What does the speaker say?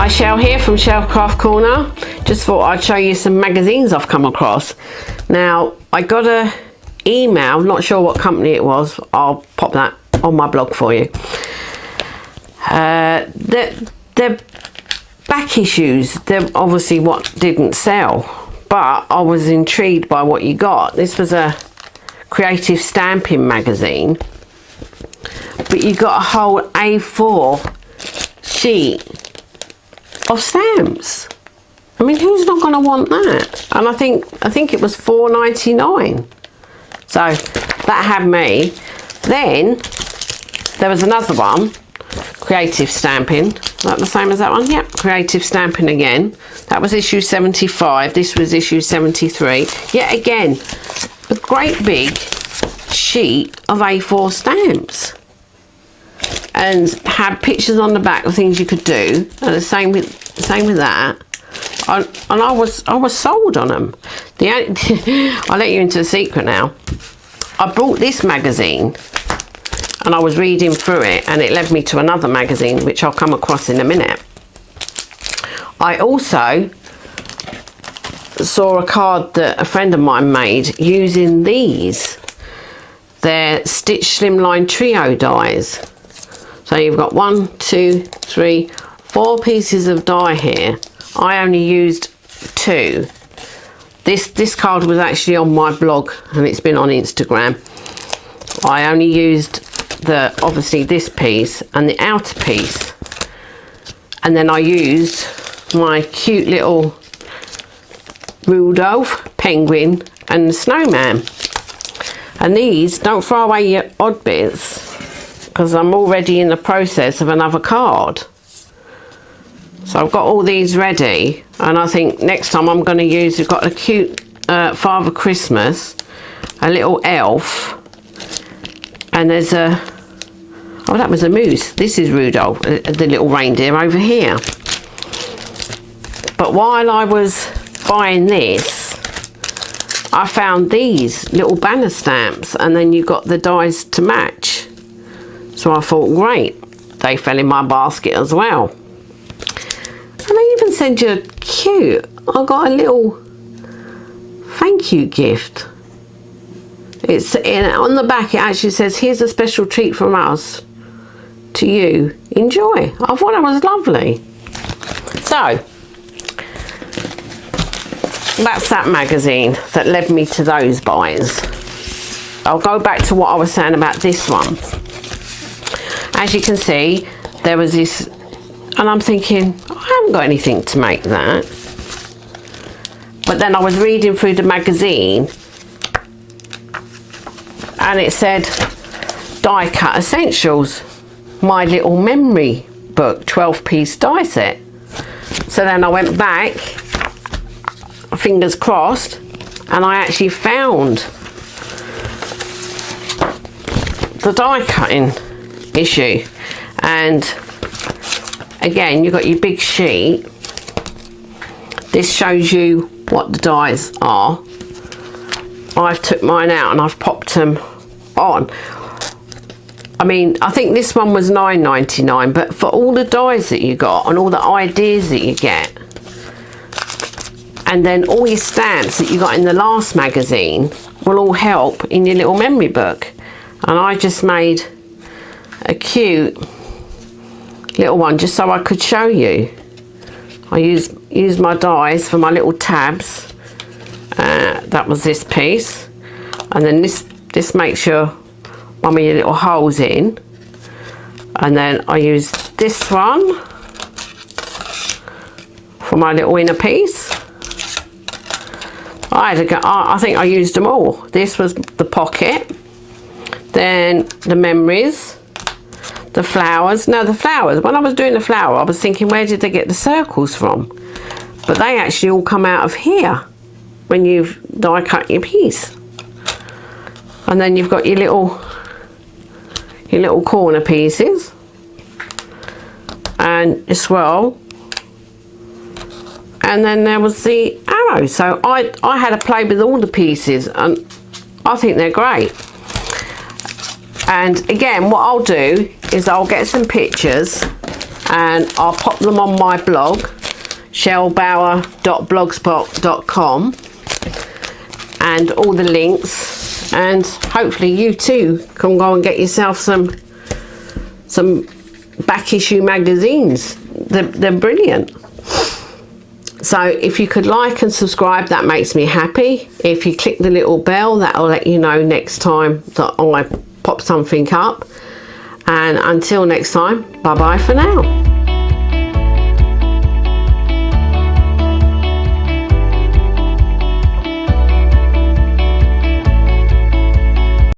Hi, Shell here from Shellcraft Corner. Just thought I'd show you some magazines I've come across. Now, I got a email, not sure what company it was, I'll pop that on my blog for you. They're back issues, they're obviously what didn't sell, but I was intrigued by what you got. This was a creative stamping magazine, but you got a whole A4 sheet of stamps. I mean, who's not going to want that? And I think it was $4.99. So that had me. Then there was another one, creative stamping. Is that the same as that one? Yep, creative stamping again. That was issue 75. This was issue 73. Yet again, a great big sheet of A4 stamps, and had pictures on the back of things you could do. And the same with that. And I was sold on them. I'll let you into a secret now. I bought this magazine and I was reading through it, and it led me to another magazine which I'll come across in a minute. I also saw a card that a friend of mine made using these. They're Stitch Slimline Trio dies. So you've got 1, 2, 3, 4 pieces of die here. I only used 2. This card was actually on my blog and it's been on Instagram. I only used obviously this piece and the outer piece, and then I used my cute little Rudolph, penguin and the snowman. And these, don't throw away your odd bits, because I'm already in the process of another card. So I've got all these ready, and I think next time I'm going to use, we've got a cute Father Christmas, a little elf, and there's a, oh, that was a moose. This is Rudolph, the little reindeer over here. But while I was buying this, I found these little banner stamps, and then you got the dies to match. So I thought, great, they fell in my basket as well. And they even send you cute, I got a little thank you gift. It's on the back, it actually says, here's a special treat from us to you, enjoy. I thought that was lovely. So that's that magazine that led me to those buys. I'll go back to what I was saying about this one. As you can see, there was this, and I'm thinking, I haven't got anything to make that. But then I was reading through the magazine and it said Die Cut Essentials, my little memory book, 12-piece die set. So then I went back, fingers crossed, and I actually found the die cutting issue. And again, you've got your big sheet. This shows you what the dies are. I've took mine out and I've popped them on. I mean, I think this one was $9.99, but for all the dies that you got and all the ideas that you get, and then all your stamps that you got in the last magazine will all help in your little memory book. And I just made a cute little one just so I could show you. I used my dies for my little tabs. That was this piece, and then this makes your one of your little holes in, and then I used this one for my little inner piece. I think I used them all. This was the pocket, then the memories, the flowers. Now the flowers, when I was doing the flower, I was thinking, where did they get the circles from? But they actually all come out of here when you've die cut your piece. And then you've got your little corner pieces and your swirl, and then there was the arrow. So I had to play with all the pieces, and I think they're great. And again, what I'll do is I'll get some pictures and I'll pop them on my blog, shellbower.blogspot.com, and all the links, and hopefully you too can go and get yourself some back issue magazines. They're brilliant. So if you could like and subscribe, that makes me happy. If you click the little bell, that'll let you know next time that I pop something up. And until next time, bye bye for now.